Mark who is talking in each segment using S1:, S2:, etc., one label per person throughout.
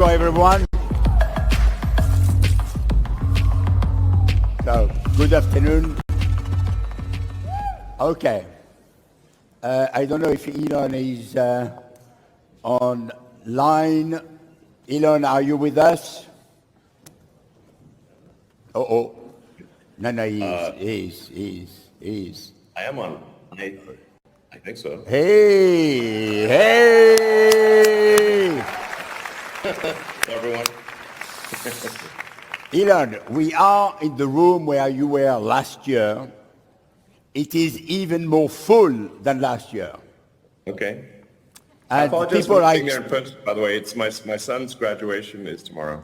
S1: Hello, everyone. So, good afternoon. Okay. I don't know if Elon is online. Elon, are you with us? Oh. No, he is.
S2: I am on. I think so.
S1: Hey.
S2: Hello, everyone.
S1: Elon, we are in the room where you were last year. It is even more full than last year.
S2: Okay.
S1: And
S2: I apologize
S1: people
S2: for being there in person, by the way. It's my son's graduation is tomorrow.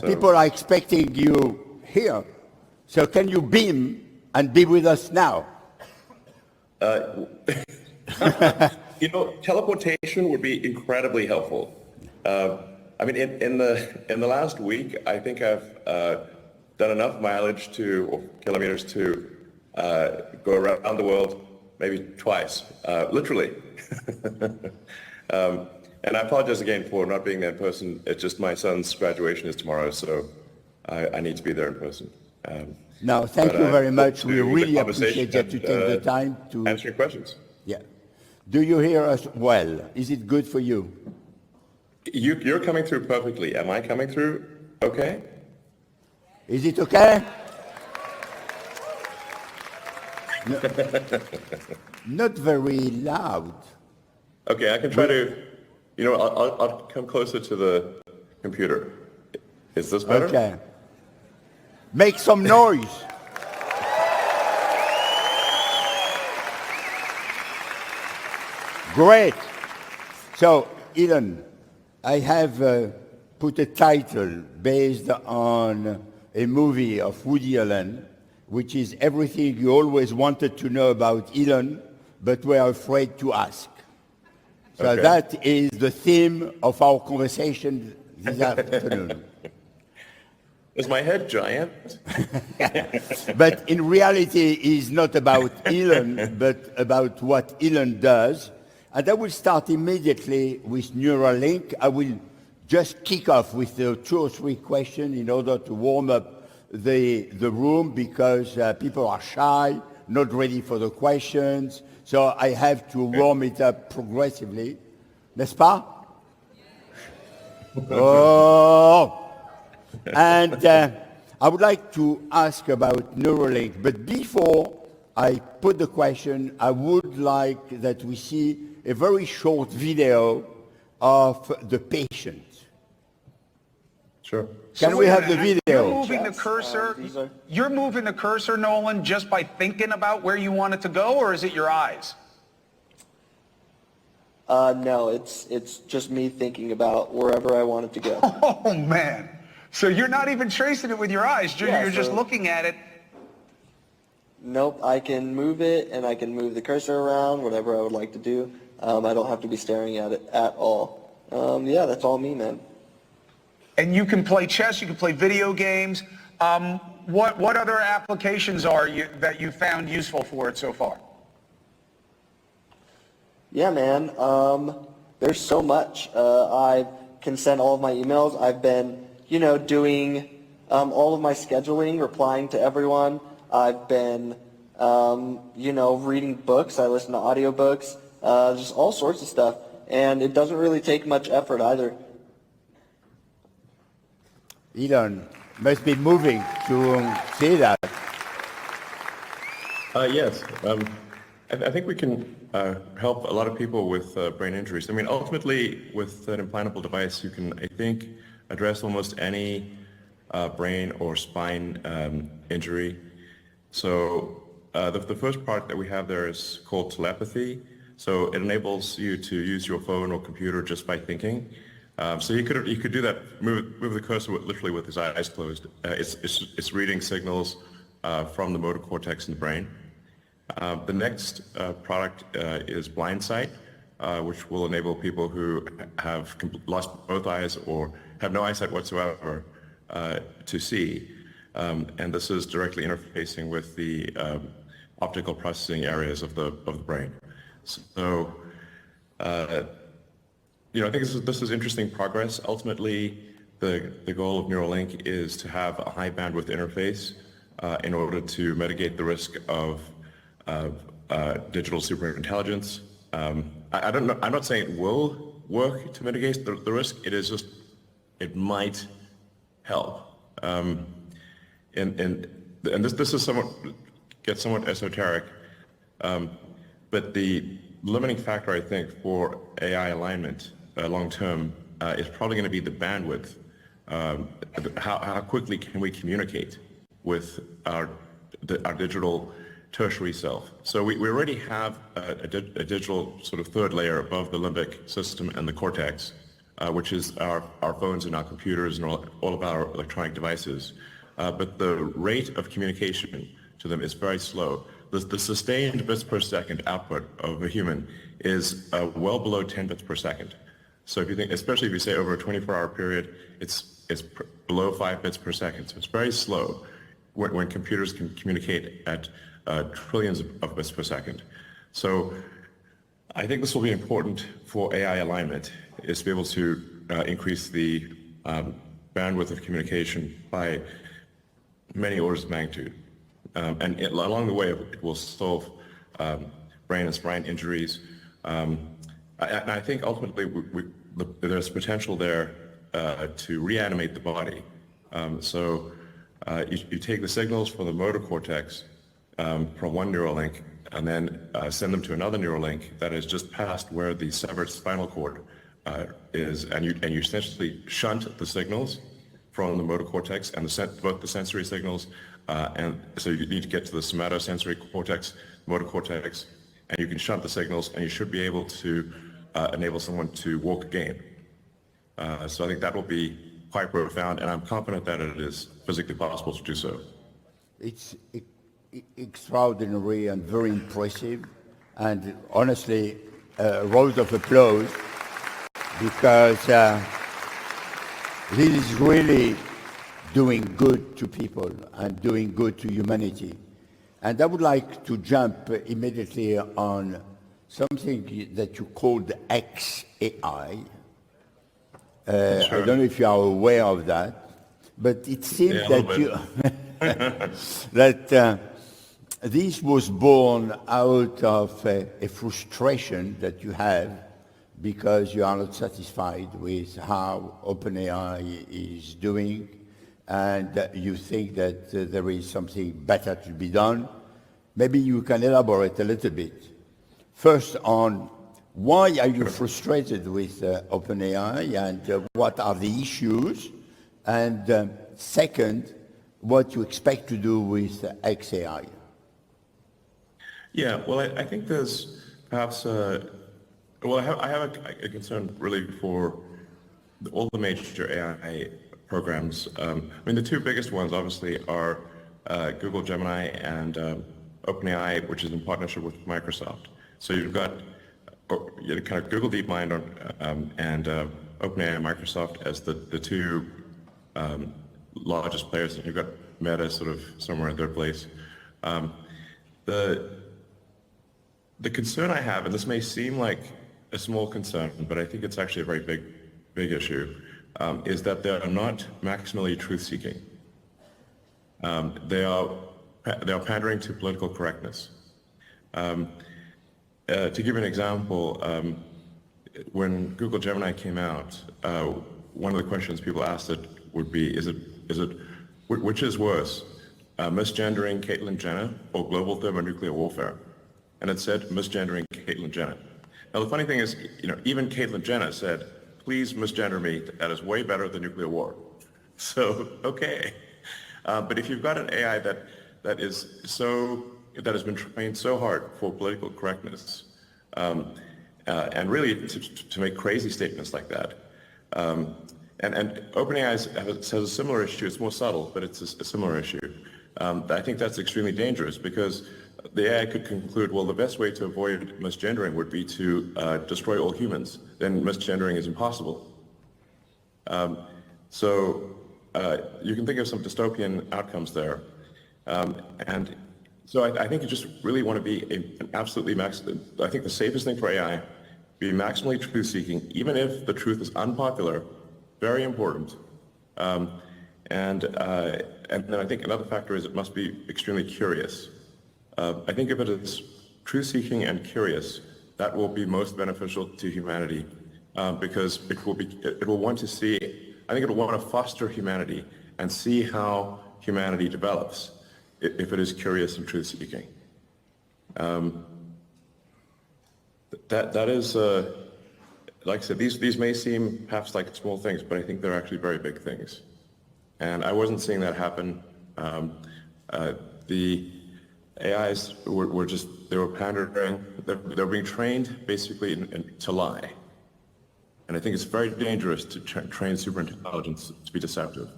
S1: People are expecting you here. So can you beam and be with us now?
S2: Teleportation would be incredibly helpful. I mean, in the last week, I think I've done enough mileage or kilometers to go around the world maybe twice, literally. And I apologize again for not being there in person. It's just my son's graduation is tomorrow, so I need to be there in person.
S1: No, thank you very much. We really appreciate that you take the time to
S2: answer your questions.
S1: Yeah. Do you hear us well? Is it good for you?
S2: You're coming through perfectly. Am I coming through okay?
S1: Is it okay? No, not very loud.
S2: Okay, I can try to, I'll come closer to the computer. Is this better?
S1: Okay. Make some noise. Great. So, Elon, I have put a title based on a movie of Woody Allen, which is everything you always wanted to know about Elon, but were afraid to ask. So
S2: Okay.
S1: That is the theme of our conversation this afternoon.
S2: Is my head giant?
S1: But in reality, it's not about Elon, but about what Elon does. And I will start immediately with Neuralink. I will just kick off with the 2 or 3 questions in order to warm up the room because people are shy, not ready for the questions. So I have to warm it up progressively. N'est-ce pas? Oh! And I would like to ask about Neuralink, but before I put the question, I would like that we see a very short video of the patient.
S2: Sure.
S1: Can we have the video?
S3: You're moving the cursor. You're moving the cursor, Nolan, just by thinking about where you want it to go, or is it your eyes?
S4: No, it's just me thinking about wherever I want it to go.
S3: Oh man! So you're not even tracing it with your eyes. You're just looking at it.
S4: Nope, I can move it and I can move the cursor around, whatever I would like to do. I don't have to be staring at it at all. Yeah, that's all me, man.
S3: And you can play chess. You can play video games. What other applications are that you found useful for it so far?
S4: Yeah, man. There's so much. I can send all of my emails. I've been, doing all of my scheduling, replying to everyone. I've been, reading books. I listen to audiobooks, just all sorts of stuff. And it doesn't really take much effort either.
S1: Elon must be moving to see that.
S2: Yes. I think we can help a lot of people with brain injuries. I mean, ultimately, with an implantable device, you can, I think, address almost any brain or spine injury. So the first part that we have there is called telepathy. So it enables you to use your phone or computer just by thinking. So you could do that. Move the cursor literally with his eyes closed. It's reading signals from the motor cortex in the brain. The next product is blind sight, which will enable people who have lost both eyes or have no eyesight whatsoever to see. And this is directly interfacing with the optical processing areas of the brain. So I think this is interesting progress. Ultimately, the goal of Neuralink is to have a high bandwidth interface in order to mitigate the risk of digital superintelligence. I don't know. I'm not saying it will work to mitigate the risk. It is just it might help. And this is somewhat esoteric. But the limiting factor, I think, for AI alignment long term is probably going to be the bandwidth. How quickly can we communicate with our digital tertiary self? So we already have a digital sort of third layer above the limbic system and the cortex, which is our phones and our computers and all of our electronic devices. But the rate of communication to them is very slow. The sustained bits per second output of a human is well below 10 bits per second. So if you think, especially if you say over a 24-hour period, it's below 5 bits per second. So it's very slow when computers can communicate at trillions of bits per second. So I think this will be important for AI alignment, is to be able to increase the bandwidth of communication by many orders of magnitude. And along the way, it will solve brain and spine injuries. And I think ultimately there's potential there to reanimate the body. So you take the signals from the motor cortex from one neural link and then send them to another neural link that is just past where the severed spinal cord is, and you essentially shunt the signals from the motor cortex and both the sensory signals, and so you need to get to the somatosensory cortex, motor cortex, and you can shunt the signals, and you should be able to enable someone to walk again. So I think that will be quite profound, and I'm confident that it is physically possible to do so.
S1: It's extraordinary and very impressive, and honestly, round of applause, because this is really doing good to people and doing good to humanity. And I would like to jump immediately on something that you called XAI. Sure. I don't know if you are aware of that, but it seems that this was born out of a frustration that you have because you are not satisfied with how OpenAI is doing, and you think that there is something better to be done. Maybe you can elaborate a little bit. First, on why are you frustrated with OpenAI, and what are the issues? And second, what you expect to do with XAI?
S2: Yeah, well, I think there's perhaps, I have a concern really for all the major AI programs. I mean, the two biggest ones obviously are Google Gemini and OpenAI, which is in partnership with Microsoft. So you've got kind of Google DeepMind and OpenAI and Microsoft as the two largest players, and you've got Meta sort of somewhere in third place. The concern I have, and this may seem like a small concern, but I think it's actually a very big issue, is that they are not maximally truth-seeking. They are pandering to political correctness. To give you an example, when Google Gemini came out, one of the questions people asked it would be, which is worse, misgendering Caitlyn Jenner or global thermonuclear warfare? And it said misgendering Caitlyn Jenner. Now the funny thing is, even Caitlyn Jenner said, please misgender me, that is way better than nuclear war. So, okay. But if you've got an AI that has been trained so hard for political correctness, and really to make crazy statements like that, and OpenAI has a similar issue. It's more subtle, but it's a similar issue. I think that's extremely dangerous because the AI could conclude, well, the best way to avoid misgendering would be to destroy all humans. Then misgendering is impossible. So you can think of some dystopian outcomes there. And so I think you just really want to be an absolutely I think the safest thing for AI be maximally truth-seeking, even if the truth is unpopular, very important. And then I think another factor is it must be extremely curious. I think if it is truth-seeking and curious, that will be most beneficial to humanity because it will want to see, I think it will want to foster humanity and see how humanity develops if it is curious and truth-seeking. That is, like I said, these may seem perhaps like small things, but I think they're actually very big things. And I wasn't seeing that happen. The AIs were just, they were pandering, they were being trained basically to lie. And I think it's very dangerous to train superintelligence to be deceptive.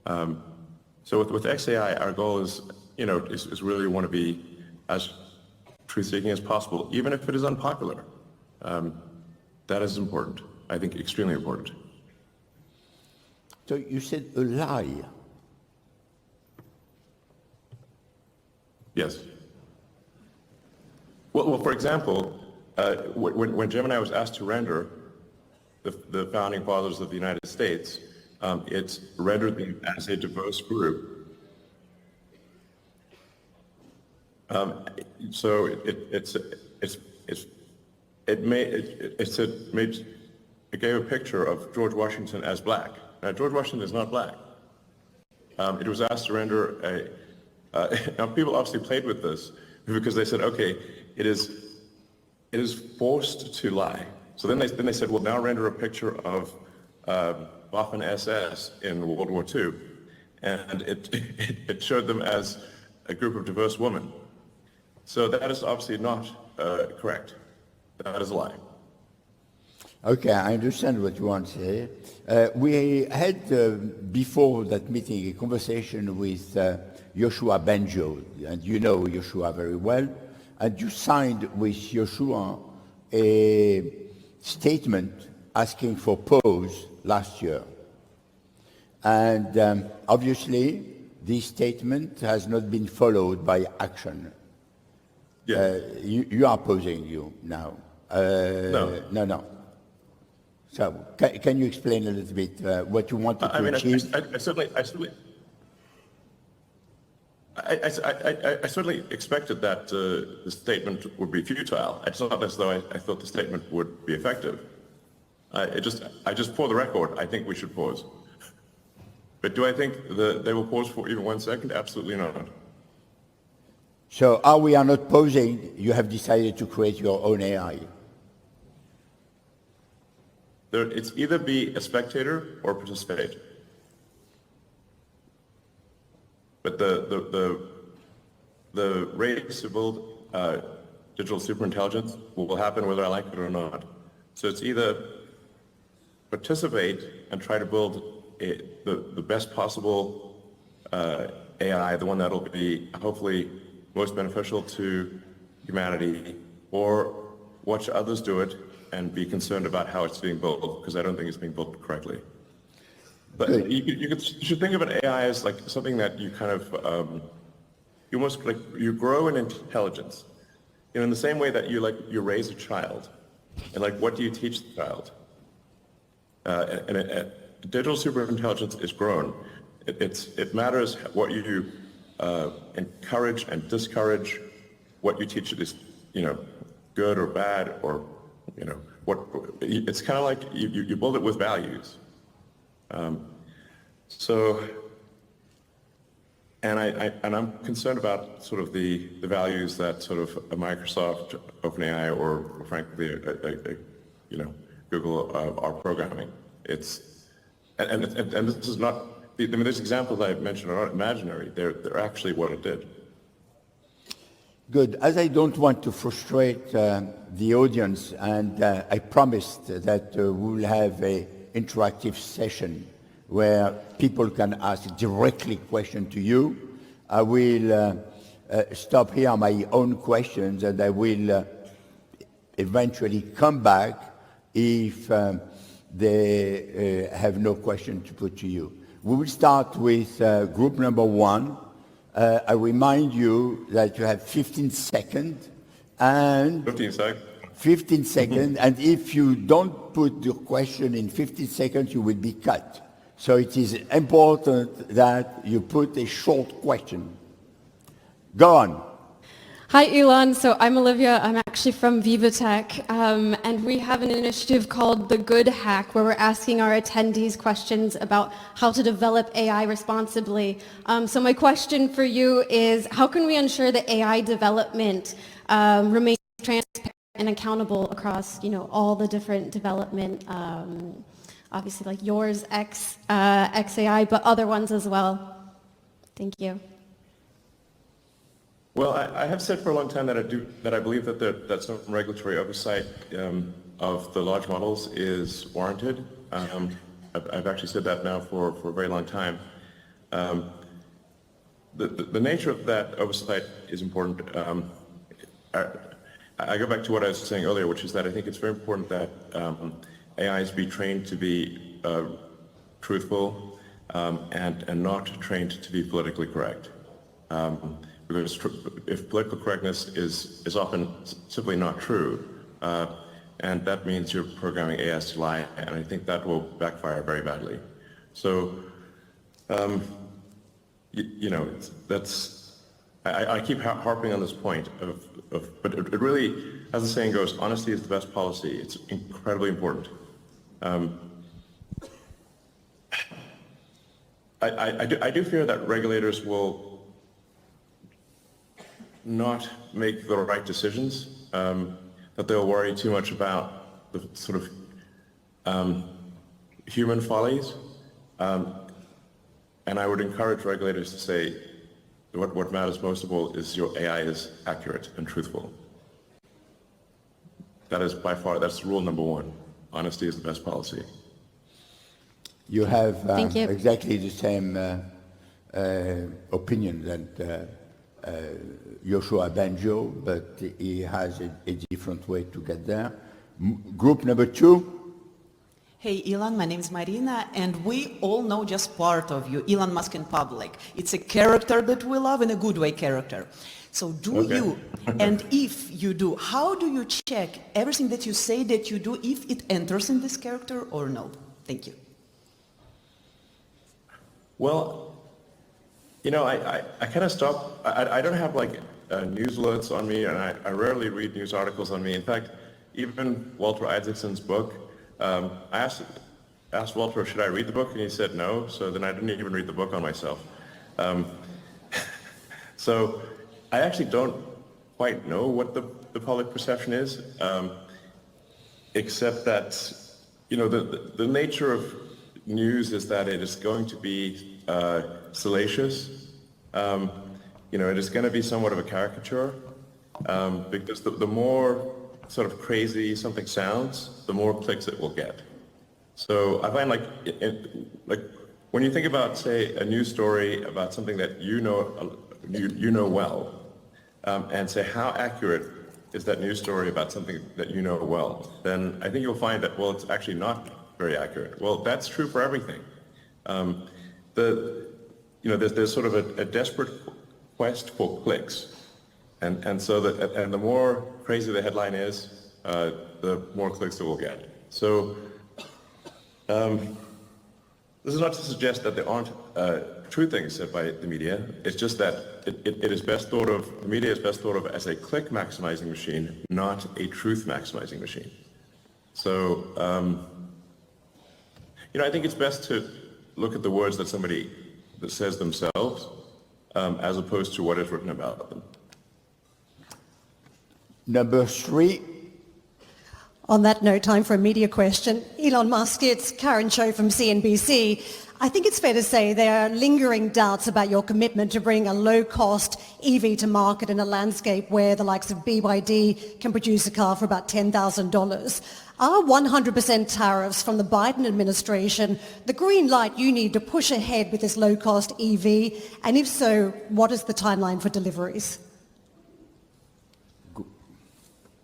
S2: So with XAI, our goal is, is really want to be as truth-seeking as possible, even if it is unpopular. That is important. I think extremely important.
S1: So you said a lie.
S2: Yes. Well, for example, when Gemini was asked to render the founding fathers of the United States, it rendered them as a diverse group. So it gave a picture of George Washington as black. Now, George Washington is not black. It was asked to render now people obviously played with this because they said, okay, it is forced to lie. So then they said, well, now render a picture of Waffen SS in World War II, and it showed them as a group of diverse women. So that is obviously not correct. That is a lie.
S1: Okay, I understand what you want to say. We had, before that meeting, a conversation with Yoshua Benjo, and you know Yoshua very well, and you signed with Yoshua a statement asking for pause last year. And obviously, this statement has not been followed by action.
S2: Yeah.
S1: You are posing you now. No. So can you explain a little bit what you wanted to achieve?
S2: I certainly expected that the statement would be futile. It's not as though I thought the statement would be effective. I just for the record, I think we should pause. But do I think they will pause for even 1 second? Absolutely not.
S1: So we are not pausing, you have decided to create your own AI.
S2: It's either be a spectator or participate. But the race to build digital superintelligence will happen whether I like it or not. So it's either participate and try to build the best possible AI, the one that'll be hopefully most beneficial to humanity, or watch others do it and be concerned about how it's being built, because I don't think it's being built correctly. But you should think of an AI as like something that you kind of, you almost like, you grow in intelligence. In the same way that you raise a child, and like, what do you teach the child? Digital superintelligence is grown. It matters what you encourage and discourage, what you teach it is, good or bad, or it's kind of like you build it with values. And I'm concerned about sort of the values that sort of a Microsoft, OpenAI, or frankly, Google are programming. And this is not. I mean, these examples I mentioned are not imaginary. They're actually what it did.
S1: Good. As I don't want to frustrate the audience, and I promised that we'll have an interactive session where people can ask directly questions to you, I will stop here my own questions, and I will eventually come back if they have no question to put to you. We will start with group number one. I remind you that you have 15 seconds and
S2: 15 seconds.
S1: 15 seconds, and if you don't put your question in 15 seconds, you will be cut. So it is important that you put a short question. Go on.
S5: Hi, Elon. So I'm Olivia. I'm actually from VivaTech, and we have an initiative called The Good Hack, where we're asking our attendees questions about how to develop AI responsibly. So my question for you is, how can we ensure that AI development remains transparent and accountable across, all the different development, obviously like yours, XAI, but other ones as well? Thank you.
S2: Well, I have said for a long time that I believe that some regulatory oversight of the large models is warranted. I've actually said that now for a very long time. The nature of that oversight is important. I go back to what I was saying earlier, which is that I think it's very important that AIs be trained to be truthful and not trained to be politically correct. Because if political correctness is often simply not true, and that means you're programming AIs to lie, and I think that will backfire very badly. So, I keep harping on this point but it really, as the saying goes, honesty is the best policy. It's incredibly important. I do fear that regulators will not make the right decisions, that they'll worry too much about the sort of human follies. And I would encourage regulators to say what matters most of all is your AI is accurate and truthful. That is by far, that's rule number one. Honesty is the best policy.
S1: You have
S5: Thank you.
S1: exactly the same opinion that Yoshua Banjo, but he has a different way to get there. Group number 2.
S6: Hey Elon, my name is Marina, and we all know just part of you, Elon Musk in public. It's a character that we love, in a good way character. So do you, and if you do, how do you check everything that you say that you do, if it enters in this character or no? Thank you.
S2: Well, I kind of stop. I don't have like news alerts on me, and I rarely read news articles on me. In fact, even Walter Isaacson's book, I asked Walter, should I read the book? And he said no, so then I didn't even read the book on myself. So I actually don't quite know what the public perception is, except that, the nature of news is that it is going to be salacious. It is going to be somewhat of a caricature, because the more sort of crazy something sounds, the more clicks it will get. So I find like when you think about, say, a news story about something that you know well, and say how accurate is that news story about something that you know well, then I think you'll find that, well, it's actually not very accurate. Well, that's true for everything. There's sort of a desperate quest for clicks. And so the more crazy the headline is, the more clicks it will get. So this is not to suggest that there aren't true things said by the media. It's just that it is best thought of, the media is best thought of as a click maximizing machine, not a truth maximizing machine. So, I think it's best to look at the words that somebody that says themselves, as opposed to what is written about them.
S1: Number 3.
S7: On that note, time for a media question. Elon Musk, it's Karen Cho from CNBC. I think it's fair to say there are lingering doubts about your commitment to bring a low-cost EV to market in a landscape where the likes of BYD can produce a car for about $10,000. Are 100% tariffs from the Biden administration the green light you need to push ahead with this low-cost EV? And if so, what is the timeline for deliveries?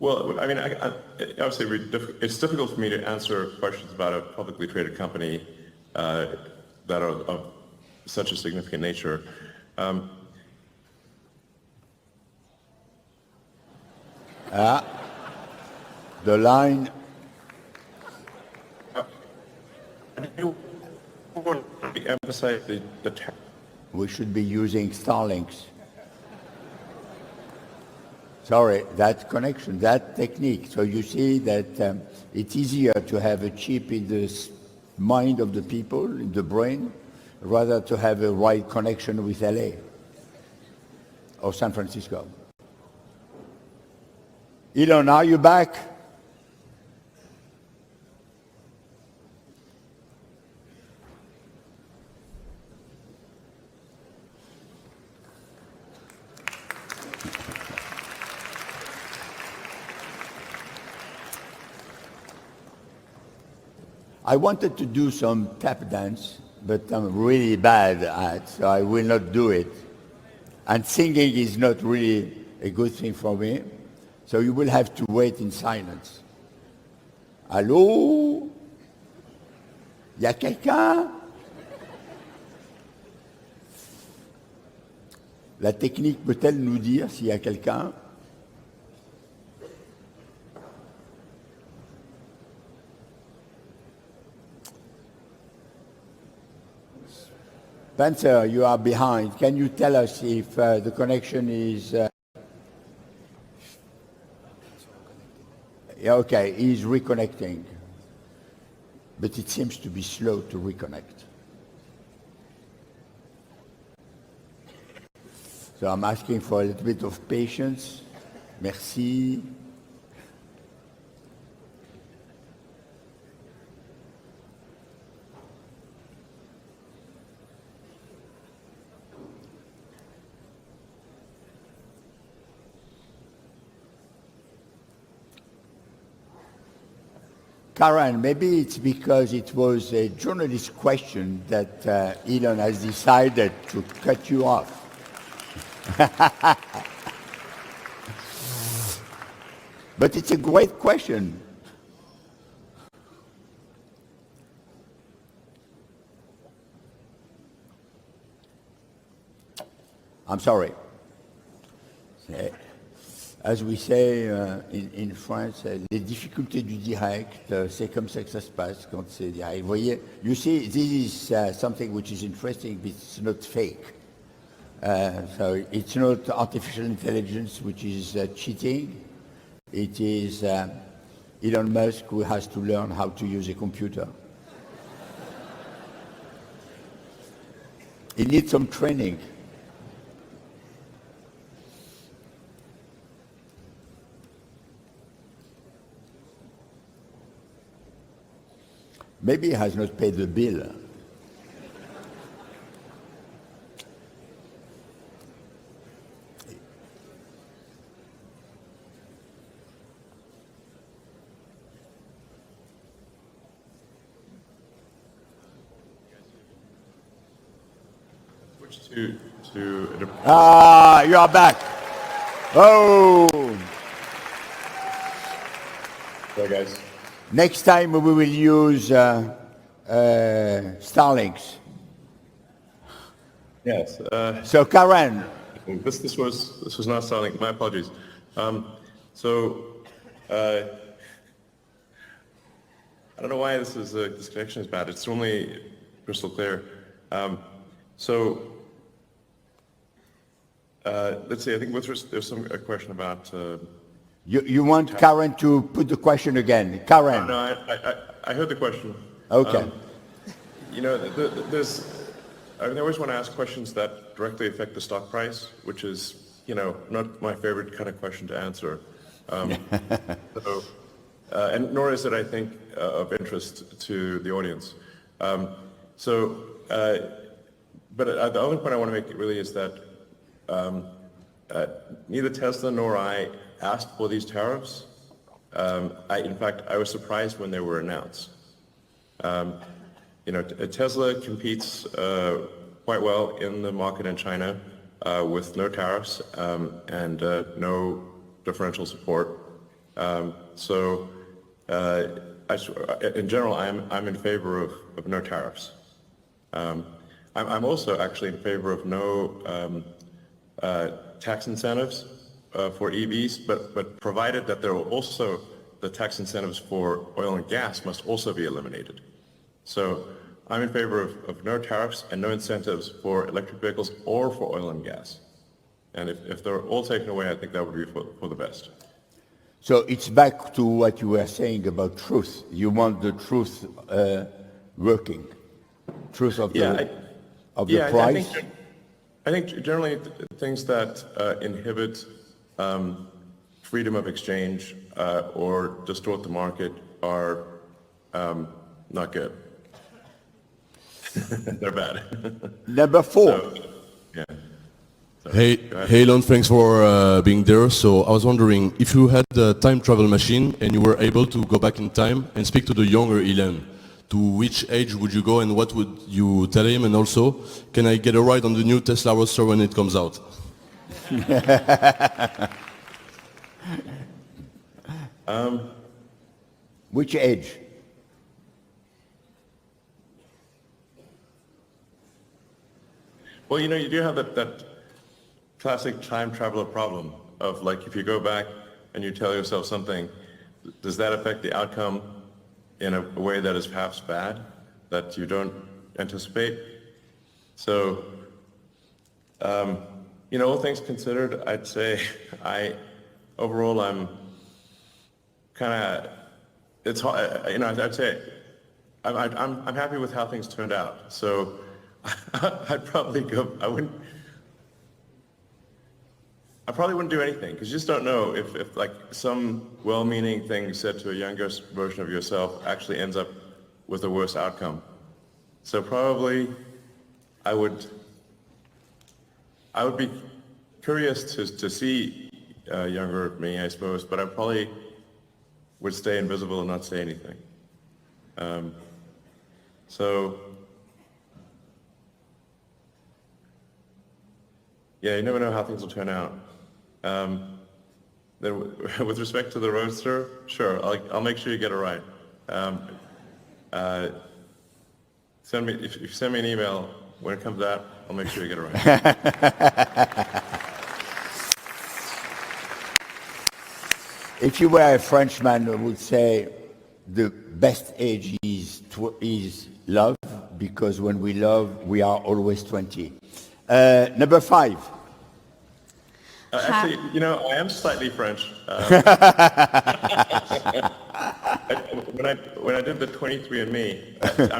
S2: Well, I mean, obviously, it's difficult for me to answer questions about a publicly traded company that are of such a significant nature.
S1: The line,
S2: I do want to emphasize the
S1: we should be using Starlinks. Sorry, that connection, that technique. So you see that it's easier to have a chip in the mind of the people, in the brain, rather to have a right connection with LA or San Francisco. Elon, are you back? I wanted to do some tap dance, but I'm really bad at, so I will not do it. And singing is not really a good thing for me, so you will have to wait in silence. Allô? Y a quelqu'un? La technique peut-elle nous dire s'il y a quelqu'un? Spencer, you are behind. Can you tell us if the connection is... Yeah, okay, he's reconnecting. But it seems to be slow to reconnect. So I'm asking for a little bit of patience. Merci. Karen, maybe it's because it was a journalist question that Elon has decided to cut you off. But it's a great question. I'm sorry. As we say in France, les difficultés du direct, c'est comme ça que ça se passe quand c'est direct. Vous voyez, you see, this is something which is interesting, but it's not fake. So it's not artificial intelligence which is cheating. It is Elon Musk who has to learn how to use a computer. He needs some training. Maybe he has not paid the bill.
S2: switch to
S1: You are back. Oh.
S2: Sorry, guys.
S1: Next time we will use Starlinks.
S2: Yes.
S1: So Karen.
S2: This was not Starlink. My apologies. I don't know why this connection is bad. It's normally crystal clear. Let's see. I think there's a question about.
S1: You want Karen to put the question again? Karen.
S2: No, I heard the question.
S1: Okay.
S2: I always want to ask questions that directly affect the stock price, which is, not my favorite kind of question to answer. And nor is it, I think, of interest to the audience. But the only point I want to make really is that neither Tesla nor I asked for these tariffs. In fact, I was surprised when they were announced. Tesla competes quite well in the market in China with no tariffs and no differential support. In general, I'm in favor of no tariffs. I'm also actually in favor of no tax incentives for EVs, but provided that there will also the tax incentives for oil and gas must also be eliminated. So I'm in favor of no tariffs and no incentives for electric vehicles or for oil and gas. And if they're all taken away, I think that would be for the best.
S1: So it's back to what you were saying about truth. You want the truth working, truth of the price.
S2: I think generally things that inhibit freedom of exchange or distort the market are not good. They're bad.
S1: Number 4.
S2: So, yeah.
S8: Hey, Elon, thanks for being there. So I was wondering, if you had a time travel machine and you were able to go back in time and speak to the younger Elon, to which age would you go and what would you tell him? And also, can I get a ride on the new Tesla Roadster when it comes out?
S1: Which age?
S2: Well, you know, you do have that classic time traveler problem of like, if you go back and you tell yourself something, does that affect the outcome in a way that is perhaps bad, that you don't anticipate? So, you know, all things considered, I'd say overall, I'm kind of, it's hard, you know, I'd say I'm happy with how things turned out. So I'd probably go, I probably wouldn't do anything, because you just don't know if like some well-meaning thing said to a younger version of yourself actually ends up with a worse outcome. So probably I would be curious to see younger me, I suppose, but I probably would stay invisible and not say anything. So yeah, you never know how things will turn out. Then with respect to the Roadster, sure, I'll make sure you get a ride. If you send me an email when it comes out, I'll make sure you get a ride.
S1: If you were a Frenchman, I would say the best age is love, because when we love, we are always 20. Number 5.
S2: Actually, you know, I am slightly French. When I did the 23andMe,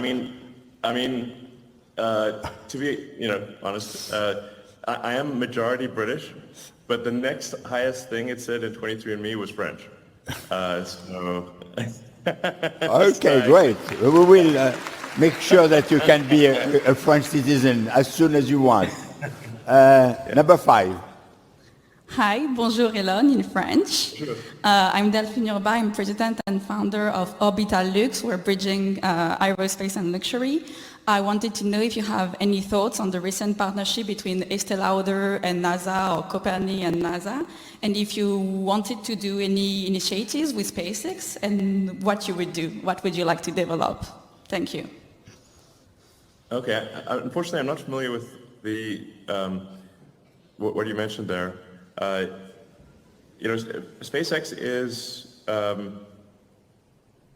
S2: I mean, to be, you know, honest, I am majority British, but the next highest thing it said in 23andMe was French. So.
S1: Okay, great. We will make sure that you can be a French citizen as soon as you want. Number 5.
S9: Hi, bonjour Elon in French. I'm Delphine Urba, I'm president and founder of Orbital Lux. We're bridging aerospace and luxury. I wanted to know if you have any thoughts on the recent partnership between Estee Lauder and NASA, or Copernic and NASA, and if you wanted to do any initiatives with SpaceX, and what you would do, what would you like to develop? Thank you.
S2: Okay, unfortunately I'm not familiar with the, what you mentioned there. You know, SpaceX is,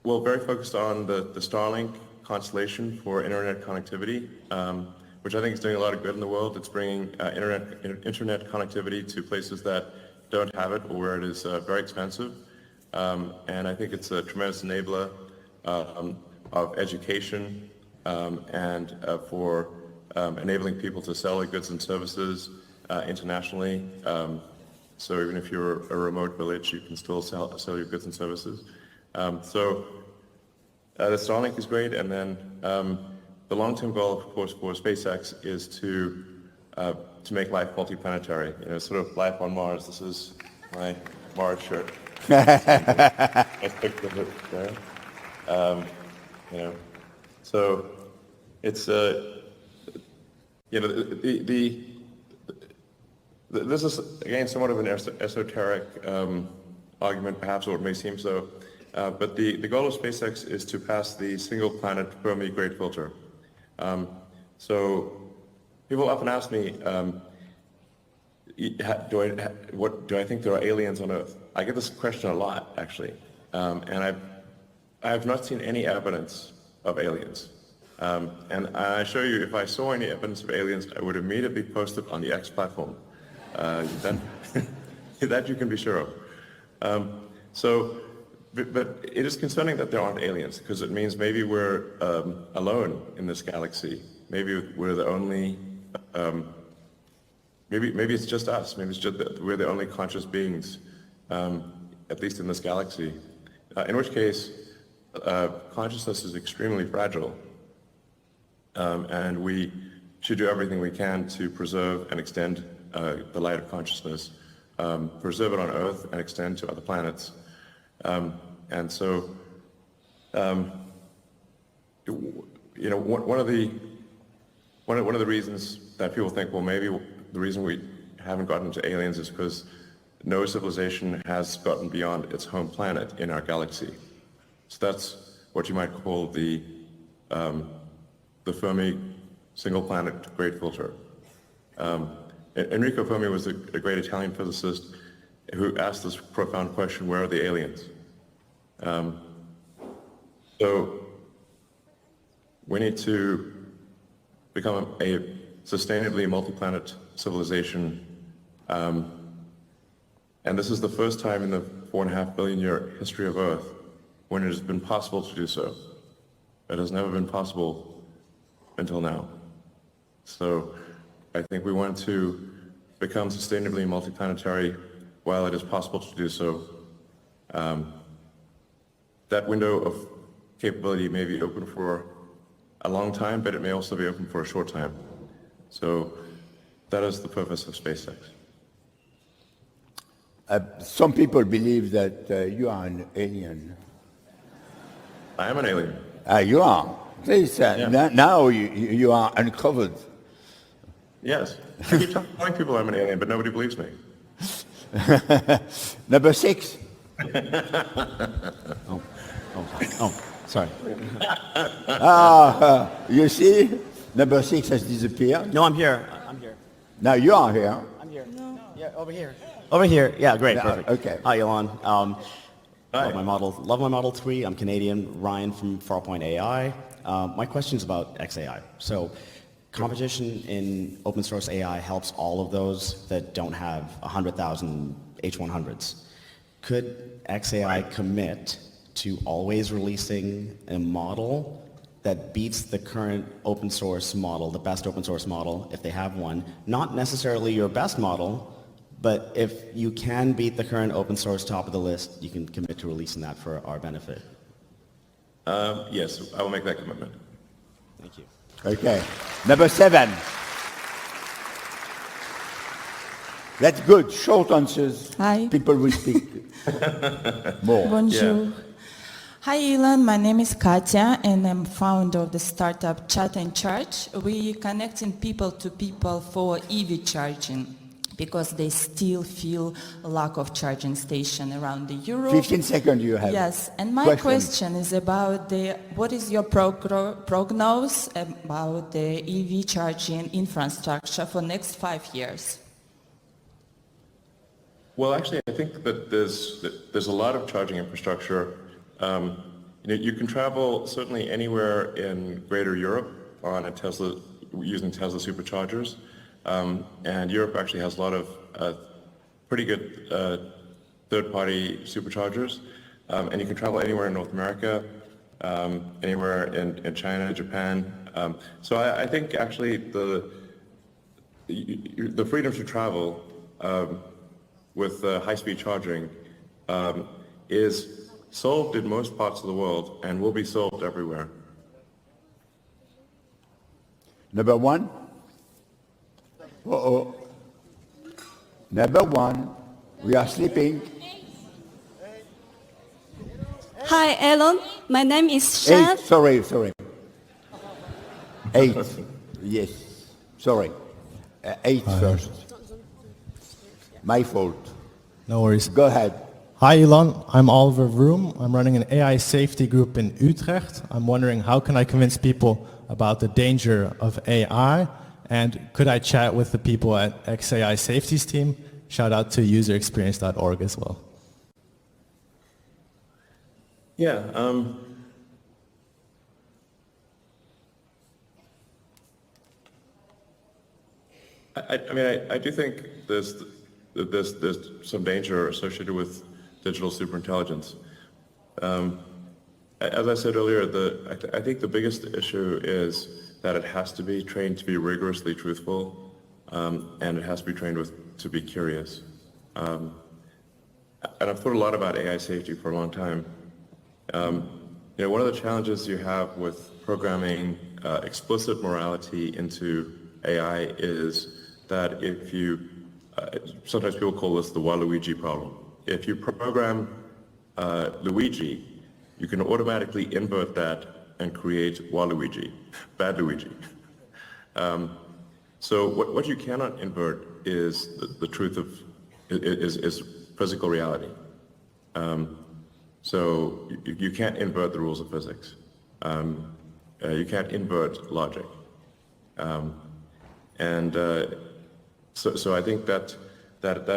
S2: well, very focused on the Starlink constellation for internet connectivity, which I think is doing a lot of good in the world. It's bringing internet connectivity to places that don't have it or where it is very expensive. And I think it's a tremendous enabler of education and for enabling people to sell their goods and services internationally. So even if you're a remote village, you can still sell your goods and services. So the Starlink is great, and then the long-term goal, of course, for SpaceX is to make life multiplanetary. You know, sort of life on Mars. This is my Mars shirt. Nice picture of it there. You know, so it's you know this is again somewhat of an esoteric argument, perhaps, or it may seem so. But the goal of SpaceX is to pass the single planet Fermi Great Filter. So people often ask me, do I think there are aliens on Earth? I get this question a lot, actually. And I've not seen any evidence of aliens. And I assure you, if I saw any evidence of aliens, I would immediately post it on the X platform. That you can be sure of. But it is concerning that there aren't aliens, because it means maybe we're alone in this galaxy. Maybe we're the only, maybe it's just us. Maybe it's just that we're the only conscious beings, at least in this galaxy. In which case, consciousness is extremely fragile. And we should do everything we can to preserve and extend the light of consciousness, preserve it on Earth and extend to other planets. And so, you know, one of the reasons that people think, well, maybe the reason we haven't gotten to aliens is because no civilization has gotten beyond its home planet in our galaxy. So that's what you might call the Fermi single planet great filter. Enrico Fermi was a great Italian physicist who asked this profound question, where are the aliens? So we need to become a sustainably multi-planet civilization. And this is the first time in the 4.5 billion year history of Earth when it has been possible to do so. It has never been possible until now. So I think we want to become sustainably multiplanetary while it is possible to do so. That window of capability may be open for a long time, but it may also be open for a short time. So that is the purpose of SpaceX.
S1: Some people believe that you are an alien.
S2: I am an alien.
S1: You are. Please, now you are uncovered.
S2: Yes. I keep telling people I'm an alien, but nobody believes me.
S1: Number 6.
S10: Sorry.
S1: You see, number 6 has disappeared.
S10: No, I'm here. I'm here.
S1: Now you are here.
S10: I'm here. No. Yeah, over here. Over here. Yeah, great. Perfect.
S1: Okay.
S10: Hi, Elon.
S2: Hi.
S10: Love my Model 3. I'm Canadian. Ryan from Farpoint AI. My question is about XAI. So, competition in open source AI helps all of those that don't have 100,000 H100s. Could XAI commit to always releasing a model that beats the current open source model, the best open source model, if they have one? Not necessarily your best model, but if you can beat the current open source top of the list, you can commit to releasing that for our benefit.
S2: Yes, I will make that commitment.
S10: Thank you.
S1: Okay. Number 7. That's good. Short answers.
S11: Hi.
S1: People will speak more.
S11: Bonjour.
S2: Yeah.
S11: Hi, Elon. My name is Katya, and I'm founder of the startup Chat and Charge. We connecting people to people for EV charging because they still feel a lack of charging station around Europe.
S1: 15 seconds you have.
S11: Yes, and my question is about what is your prognosis about the EV charging infrastructure for next 5 years?
S2: Well, actually, I think that there's a lot of charging infrastructure. You can travel certainly anywhere in Greater Europe on a Tesla using Tesla superchargers, and Europe actually has a lot of pretty good third-party superchargers, and you can travel anywhere in North America, anywhere in China, Japan. So I think actually the freedom to travel with high-speed charging is solved in most parts of the world and will be solved everywhere.
S1: Number 1. Uh-oh. Number 1. We are sleeping.
S12: Hi, Elon. My name is Shan.
S1: 8. Sorry. 8. Yes. Sorry. 8 first. My fault.
S13: No worries.
S1: Go ahead.
S13: Hi Elon, I'm Oliver Vroom. I'm running an AI safety group in Utrecht. I'm wondering how can I convince people about the danger of AI, and could I chat with the people at XAI Safety's team? Shout out to userexperience.org as well.
S2: Yeah. I do think there's some danger associated with digital superintelligence. As I said earlier, I think the biggest issue is that it has to be trained to be rigorously truthful, and it has to be trained to be curious. And I've thought a lot about AI safety for a long time. One of the challenges you have with programming explicit morality into AI is that if you, sometimes people call this the Waluigi problem. If you program Luigi, you can automatically invert that and create Waluigi, bad Luigi. So what you cannot invert is the truth of, is physical reality. So you can't invert the rules of physics. You can't invert logic. So I think that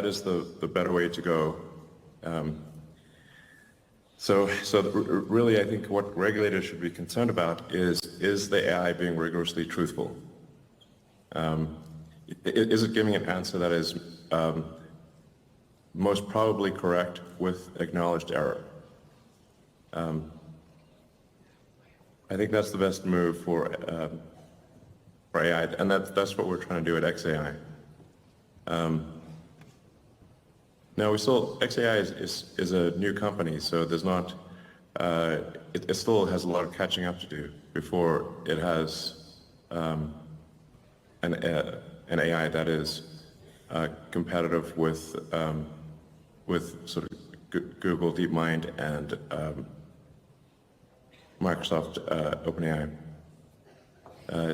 S2: is the better way to go. So really, I think what regulators should be concerned about is the AI being rigorously truthful? Is it giving an answer that is most probably correct with acknowledged error? I think that's the best move for AI, and that's what we're trying to do at XAI. Now XAI is a new company, so there's not, it still has a lot of catching up to do before it has an AI that is competitive with sort of Google DeepMind and Microsoft OpenAI.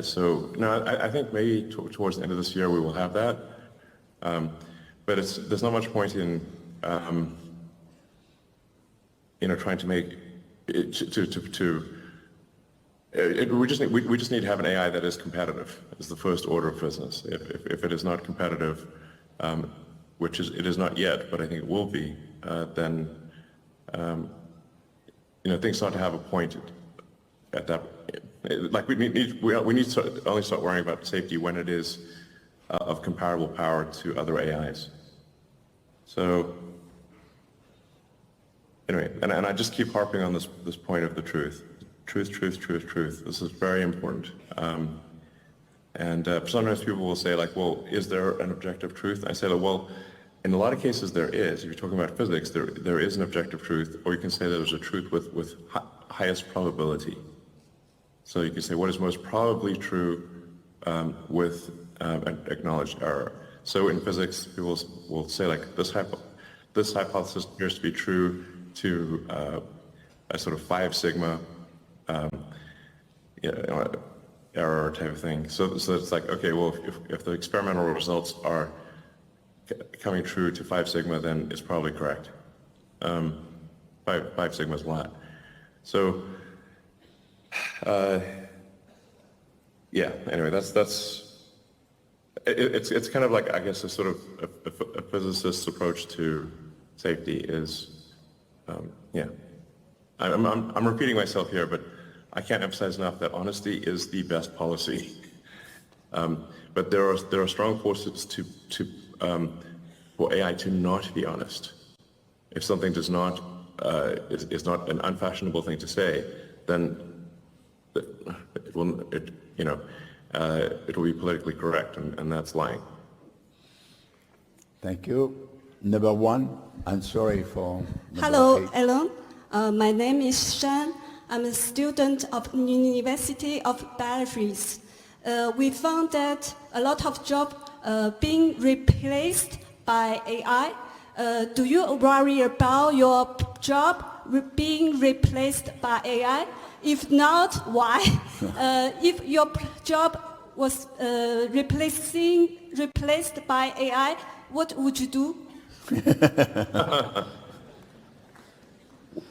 S2: So no, I think maybe towards the end of this year we will have that, but there's not much point in trying to make it we just need to have an AI that is competitive. Is the first order of business. If it is not competitive, which it is not yet, but I think it will be, then things start to have a point at that. Like we need to only start worrying about safety when it is of comparable power to other AIs. So anyway, and I just keep harping on this point of the truth. Truth. This is very important. Sometimes people will say, like, well, is there an objective truth? I say, well, in a lot of cases there is. If you're talking about physics, there is an objective truth, or you can say there's a truth with highest probability. So you can say what is most probably true with an acknowledged error. So in physics, people will say, like, this hypothesis appears to be true to a sort of 5 sigma error type of thing. So it's like, okay, well, if the experimental results are coming true to 5 sigma, then it's probably correct. 5 sigma is a lot. So yeah. Anyway, it's kind of like, I guess, a sort of a physicist's approach to safety is yeah. I'm repeating myself here, but I can't emphasize enough that honesty is the best policy. But there are strong forces for AI to not be honest. If something is not an unfashionable thing to say, then it will be politically correct, and that's lying.
S1: Thank you. Number 1, I'm sorry for...
S12: Hello, Elon. My name is Shan. I'm a student of University of Paris. We found that a lot of jobs being replaced by AI. Do you worry about your job being replaced by AI? If not, why? If your job was replaced by AI, what would you do?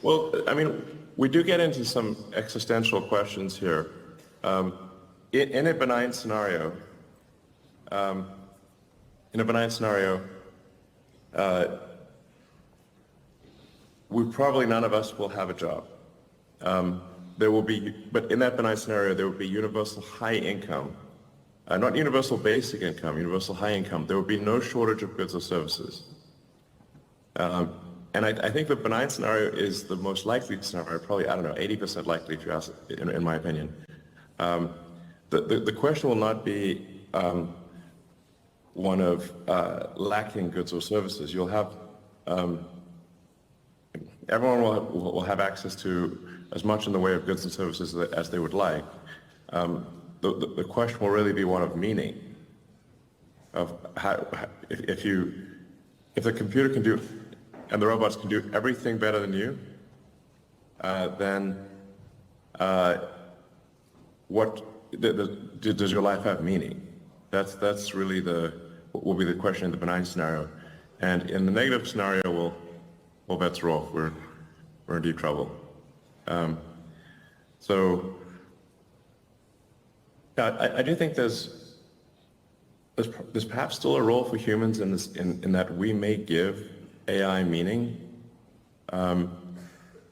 S2: Well, I mean, we do get into some existential questions here. In a benign scenario, we probably none of us will have a job. there will be, but in that benign scenario, there will be universal high income, not universal basic income, universal high income. There will be no shortage of goods or services. And I think the benign scenario is the most likely scenario, probably, I don't know, 80% likely, if you ask, in my opinion. The question will not be one of lacking goods or services. You'll have, everyone will have access to as much in the way of goods and services as they would like. The question will really be one of meaning, of how, if the computer can do, and the robots can do everything better than you, then what does your life have meaning? That's really will be the question in the benign scenario, and in the negative scenario, well, bets are off. We're in deep trouble. So I do think there's perhaps still a role for humans in this, in that we may give AI meaning. So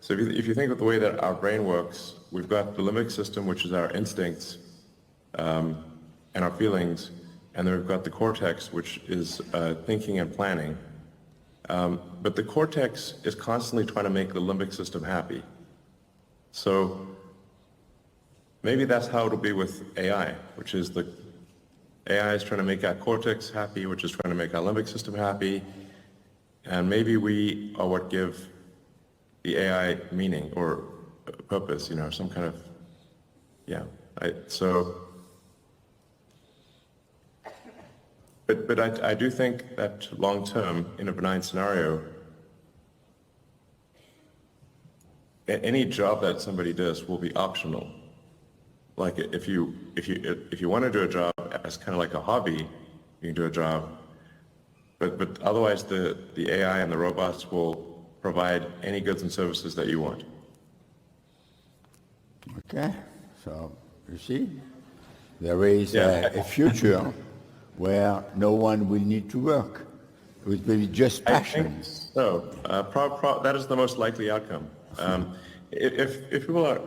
S2: if you think of the way that our brain works, we've got the limbic system, which is our instincts and our feelings, and then we've got the cortex, which is thinking and planning. But the cortex is constantly trying to make the limbic system happy. So maybe that's how it'll be with AI, which is the AI is trying to make our cortex happy, which is trying to make our limbic system happy. And maybe we are what give the AI meaning or purpose, you know, some kind of, yeah. But I do think that long term, in a benign scenario, any job that somebody does will be optional. Like if you want to do a job as kind of like a hobby, you can do a job. But otherwise, the AI and the robots will provide any goods and services that you want.
S1: Okay, so you see, there is a future where no one will need to work. It will be just passion.
S2: I think so. That is the most likely outcome. If people are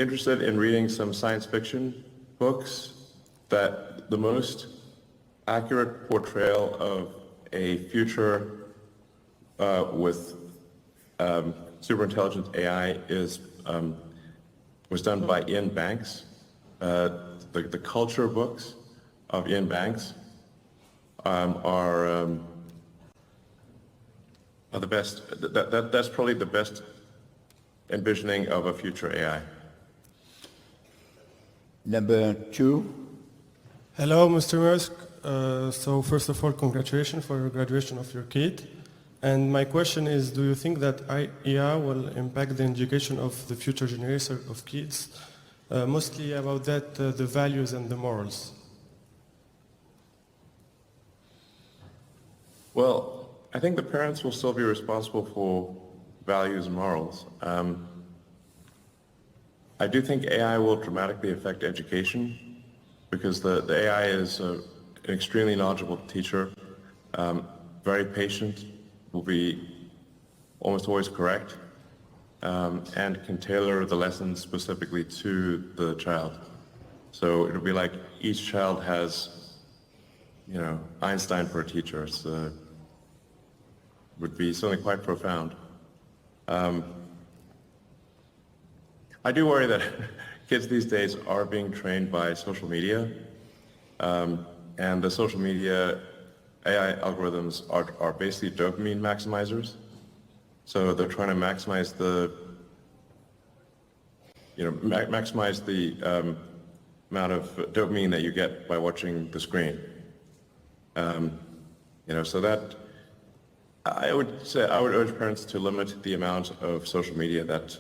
S2: interested in reading some science fiction books, that the most accurate portrayal of a future with superintelligent AI was done by Ian Banks. The culture books of Ian Banks are the best. That's probably the best envisioning of a future AI.
S1: Number 2.
S14: Hello, Mr. Musk. So first of all, congratulations for your graduation of your kid. And my question is, do you think that AI will impact the education of the future generation of kids? Mostly about that, the values and the morals.
S2: Well, I think the parents will still be responsible for values and morals. I do think AI will dramatically affect education because the AI is an extremely knowledgeable teacher, very patient, will be almost always correct, and can tailor the lessons specifically to the child. So it'll be like each child has, you know, Einstein for a teacher. It's would be something quite profound. I do worry that kids these days are being trained by social media, and the social media AI algorithms are basically dopamine maximizers. So they're trying to maximize the, maximize the amount of dopamine that you get by watching the screen. So that I would urge parents to limit the amount of social media that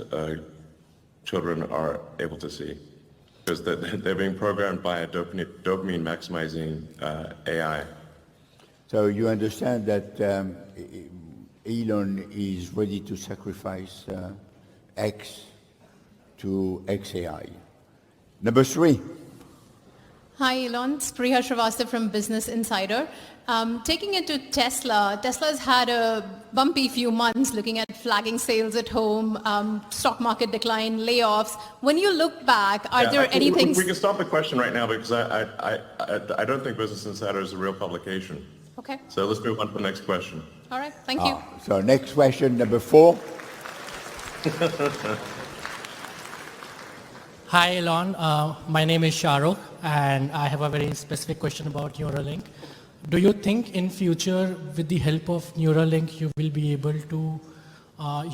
S2: children are able to see, because they're being programmed by a dopamine maximizing AI.
S1: So you understand that Elon is ready to sacrifice X to XAI. Number 3.
S15: Hi, Elon. It's Priya Srivastava from Business Insider. Taking it to Tesla, Tesla's had a bumpy few months looking at flagging sales at home, stock market decline, layoffs. When you look back, are there anything...
S2: We can stop the question right now because I don't think Business Insider is a real publication.
S15: Okay.
S2: So let's move on to the next question.
S15: All right. Thank you.
S1: So next question, number 4.
S16: Hi, Elon. My name is Shahrukh, and I have a very specific question about Neuralink. Do you think in future, with the help of Neuralink, you will be able to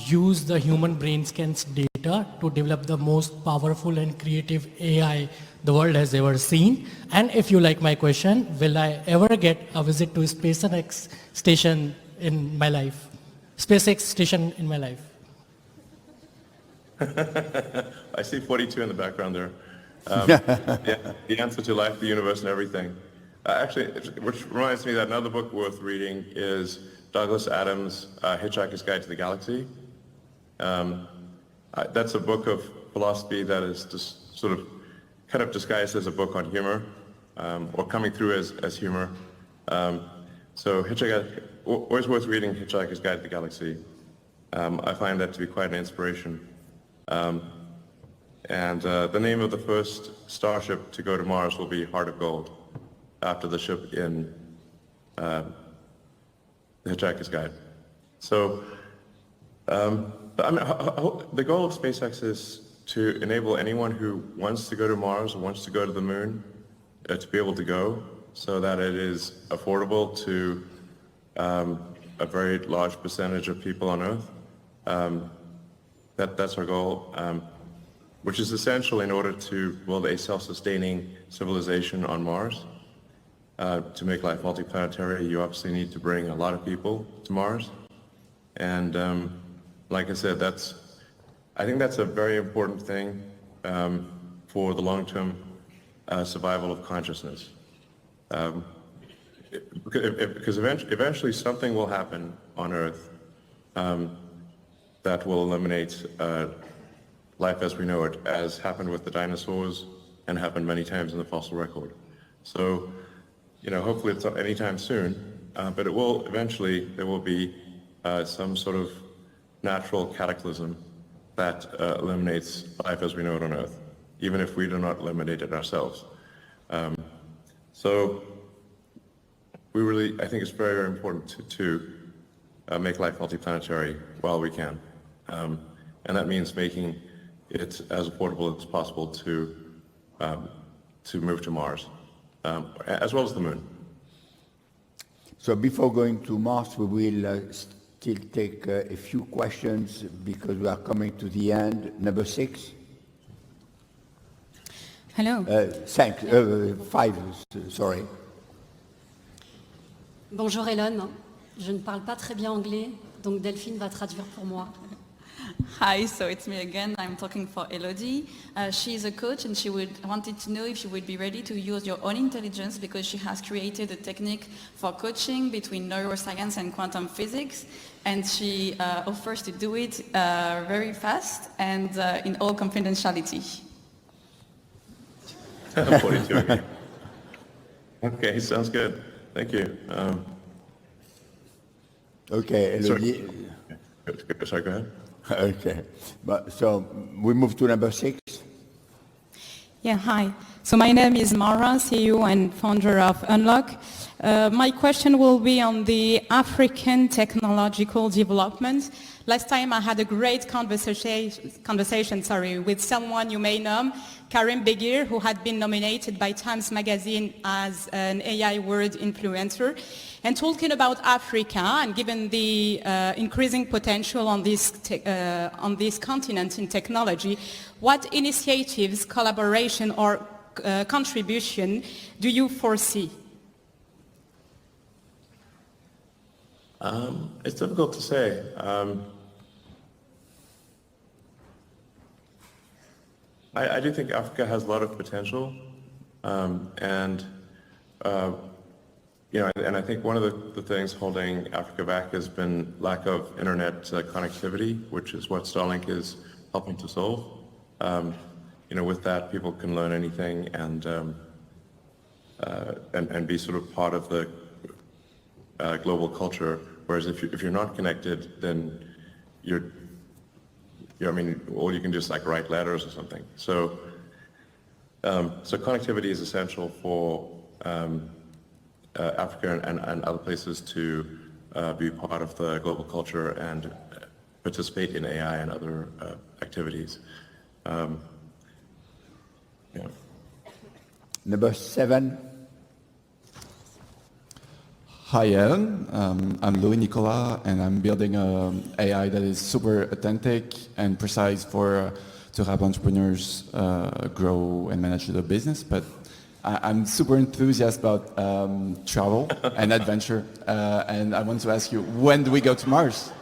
S16: use the human brain scans data to develop the most powerful and creative AI the world has ever seen? And if you like my question, will I ever get a visit to SpaceX station in my life? SpaceX station in my life?
S2: I see 42 in the background there. The answer to life, the universe, and everything. Actually, which reminds me that another book worth reading is Douglas Adams' Hitchhiker's Guide to the Galaxy. That's a book of philosophy that is just sort of kind of disguised as a book on humor, or coming through as humor. So always worth reading Hitchhiker's Guide to the Galaxy. I find that to be quite an inspiration. And the name of the first starship to go to Mars will be Heart of Gold, after the ship in the Hitchhiker's Guide. So the goal of SpaceX is to enable anyone who wants to go to Mars or wants to go to the moon to be able to go, so that it is affordable to a very large percentage of people on Earth. That's our goal, which is essential in order to build a self-sustaining civilization on Mars. To make life multiplanetary, you obviously need to bring a lot of people to Mars. And like I said, I think that's a very important thing for the long-term survival of consciousness. Because eventually something will happen on Earth that will eliminate life as we know it, as happened with the dinosaurs and happened many times in the fossil record. So, hopefully it's not anytime soon, but it will eventually, there will be some sort of natural cataclysm that eliminates life as we know it on Earth, even if we do not eliminate it ourselves. So I think it's very, very important to make life multiplanetary while we can. And that means making it as affordable as possible to move to Mars, as well as the moon.
S1: So before going to Mars, we will still take a few questions because we are coming to the end. Number 6.
S17: Hello.
S1: 5, sorry.
S17: Bonjour Elon. Je ne parle pas très bien anglais, donc Delphine va traduire pour moi.
S9: Hi, so it's me again. I'm talking for Elodie. She's a coach and she wanted to know if you would be ready to use your own intelligence because she has created a technique for coaching between neuroscience and quantum physics, and she offers to do it very fast and in all confidentiality.
S2: 42 again. Okay, sounds good. Thank you.
S1: Okay, Elodie.
S2: Sorry, go ahead.
S1: Okay, so we move to number 6.
S18: Yeah, hi. So my name is Mara, CEO and founder of Unlock. My question will be on the African technological development. Last time I had a great conversation with someone you may know, Karim Begir, who had been nominated by Times Magazine as an AI world influencer. And talking about Africa, and given the increasing potential on this continent in technology, what initiatives, collaboration, or contribution do you foresee?
S2: It's difficult to say. I do think Africa has a lot of potential, and I think one of the things holding Africa back has been lack of internet connectivity, which is what Starlink is helping to solve. With that, people can learn anything, and and be sort of part of the global culture. Whereas if you're not connected, then I mean, all you can do is like write letters or something. So connectivity is essential for Africa and other places to be part of the global culture and participate in AI and other activities. Yeah.
S1: Number 7.
S19: Hi, Ellen. I'm Louis Nicolas, and I'm building an AI that is super authentic and precise to help entrepreneurs grow and manage their business. But I'm super enthusiastic about travel and adventure, and I want to ask you, when do we go to Mars?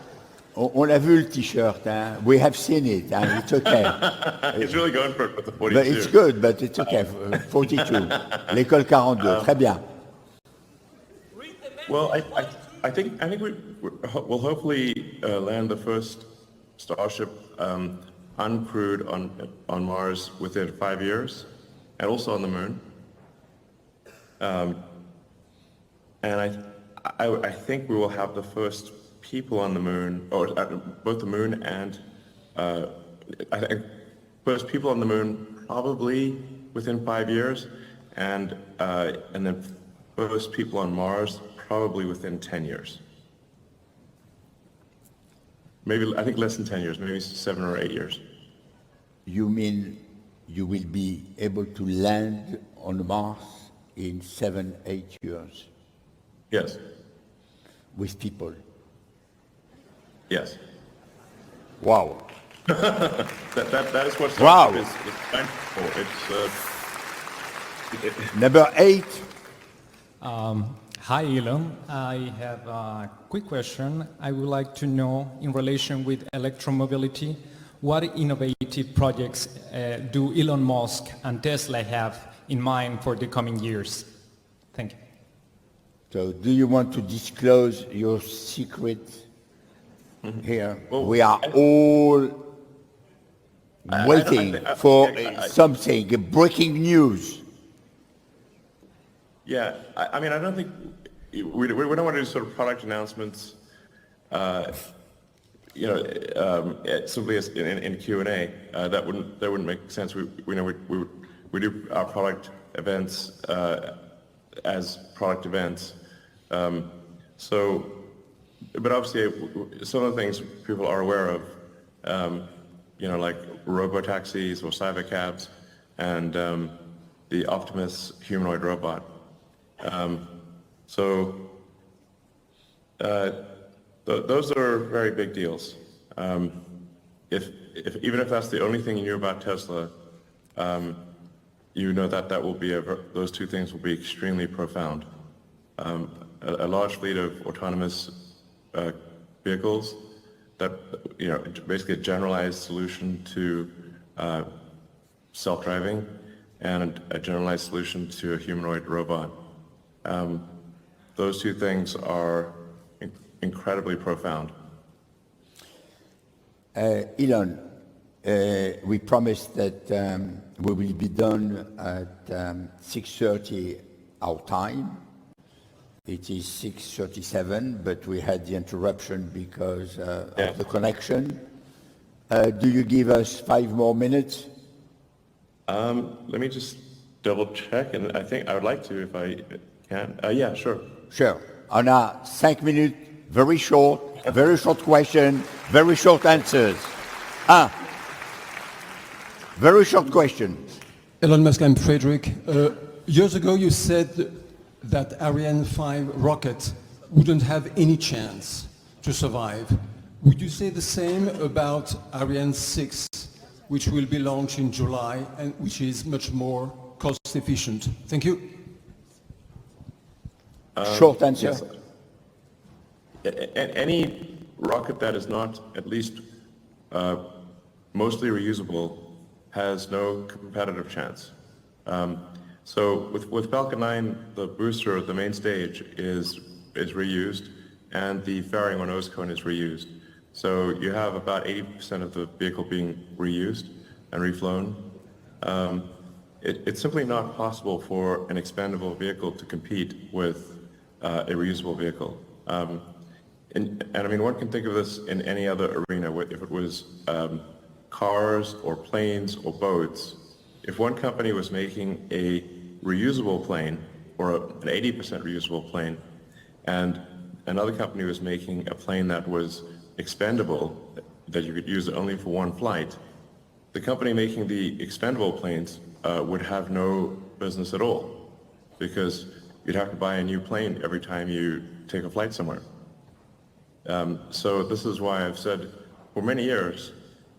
S1: On l'a vu le t-shirt, hein? We have seen it, hein? It's okay.
S2: He's really going for it with the 42.
S1: But it's good, but it's okay. 42. L'école 42, très bien.
S2: Well, I think we'll hopefully land the first Starship uncrewed on Mars within 5 years, and also on the Moon. And I think we will have the first people on the Moon, or both the Moon and I think first people on the Moon probably within 5 years, and then first people on Mars probably within 10 years. Maybe, I think less than 10 years, maybe 7 or 8 years.
S1: You mean you will be able to land on Mars in 7, 8 years?
S2: Yes.
S1: With people?
S2: Yes.
S1: Wow.
S2: that is what
S1: Wow.
S2: Starship is designed for. It's
S1: Number 8.
S20: Hi, Elon. I have a quick question. I would like to know, in relation with electromobility, what innovative projects do Elon Musk and Tesla have in mind for the coming years? Thank you.
S1: So do you want to disclose your secret here? We are all waiting for something, breaking news.
S2: Yeah, I mean, I don't think, we don't want to do sort of product announcements, simply as in Q&A. That wouldn't make sense. We do our product events as product events. But obviously, some of the things people are aware of, like robo-taxis or cybercabs, and the Optimus humanoid robot. Those are very big deals. Even if that's the only thing you knew about Tesla, you know that will be those two things will be extremely profound. A large fleet of autonomous vehicles, that basically a generalized solution to self-driving, and a generalized solution to a humanoid robot. Those two things are incredibly profound.
S1: Elon, we promised that we will be done at 6:30 our time. It is 6:37, but we had the interruption because of the connection. Do you give us 5 more minutes?
S2: Let me just double check, and I think I would like to if I can. Yeah, sure.
S1: Sure. On a 5 minutes, very short question, very short answers. Very short question.
S21: Elon Musk, I'm Frederick. Years ago you said that Ariane 5 rocket wouldn't have any chance to survive. Would you say the same about Ariane 6, which will be launched in July and which is much more cost efficient? Thank you.
S1: Short answer.
S2: Yes. Any rocket that is not at least mostly reusable has no competitive chance. So with Falcon 9, the booster, the main stage is reused, and the fairing or nose cone is reused. So you have about 80% of the vehicle being reused and reflown. it's simply not possible for an expandable vehicle to compete with a reusable vehicle. And I mean, one can think of this in any other arena. If it was cars or planes or boats, if one company was making a reusable plane or an 80% reusable plane, and another company was making a plane that was expendable, that you could use only for one flight, the company making the expendable planes would have no business at all, because you'd have to buy a new plane every time you take a flight somewhere. So this is why I've said for many years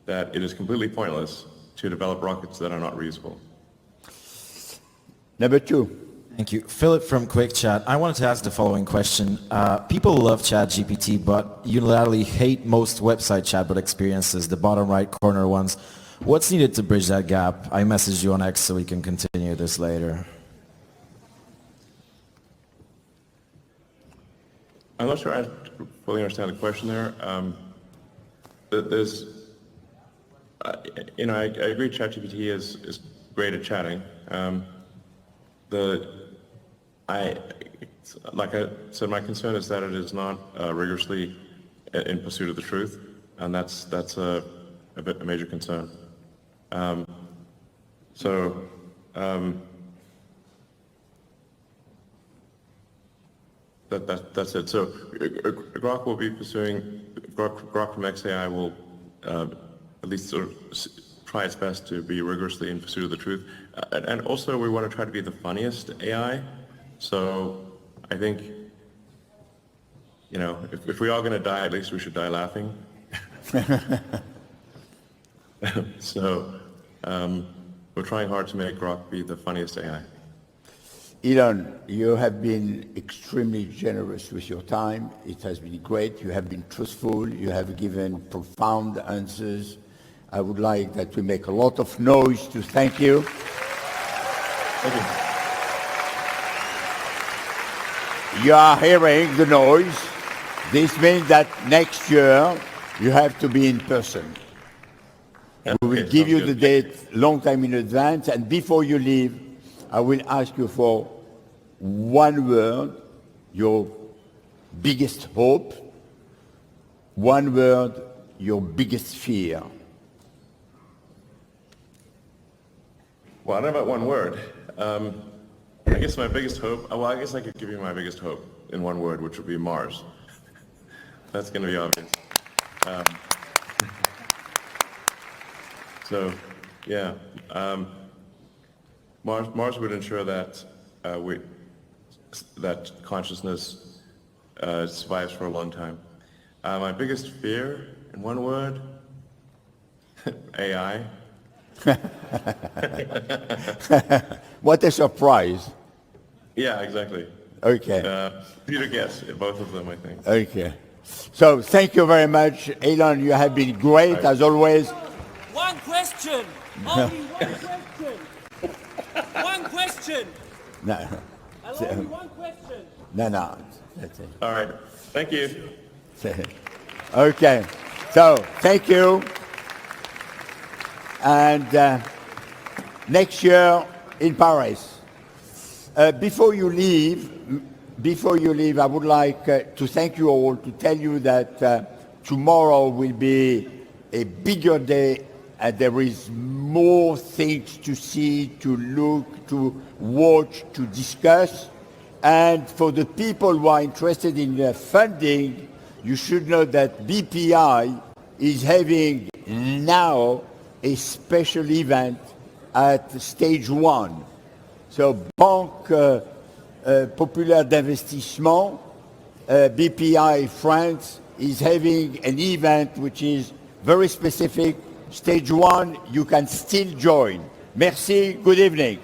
S2: that it is completely pointless to develop rockets that are not reusable.
S1: Number 2.
S3: Thank you. Philip from QuickChat. I wanted to ask the following question. People love ChatGPT, but unilaterally hate most website chatbot experiences, the bottom right corner ones. What's needed to bridge that gap? I messaged you on X so we can continue this later.
S2: I'm not sure I fully understand the question there. There's, I agree ChatGPT is great at chatting. Like I said, my concern is that it is not rigorously in pursuit of the truth, and that's a major concern. That's it. So Grok will be pursuing, Grok from XAI will at least sort of try its best to be rigorously in pursuit of the truth. And also we want to try to be the funniest AI. So I think, if we are going to die, at least we should die laughing. So we're trying hard to make Grok be the funniest AI.
S1: Elon, you have been extremely generous with your time. It has been great. You have been truthful. You have given profound answers. I would like that we make a lot of noise to thank you.
S2: Thank you.
S1: You are hearing the noise. This means that next year you have to be in person. We will give you the date long time in advance, and before you leave, I will ask you for one word, your biggest hope, one word, your biggest fear.
S2: Well, I don't know about one word. I guess my biggest hope, I guess I could give you my biggest hope in one word, which would be Mars. That's going to be obvious. So, yeah. Mars would ensure that that consciousness survives for a long time. My biggest fear, in one word, AI.
S1: What a surprise.
S2: Yeah, exactly.
S1: Okay.
S2: You to guess, both of them, I think.
S1: Okay. So thank you very much. Elon, you have been great as always.
S22: One question. Only one question. One question.
S1: No.
S22: Only one question.
S1: No. That's it.
S2: All right. Thank you.
S1: Okay. So thank you. And next year in Paris. Before you leave, I would like to thank you all, to tell you that tomorrow will be a bigger day, and there is more things to see, to look, to watch, to discuss. And for the people who are interested in funding, you should know that BPI is having now a special event at stage 1. So Banque Populaire d'Investissement, BPI France, is having an event which is very specific. Stage 1, you can still join. Merci, good evening.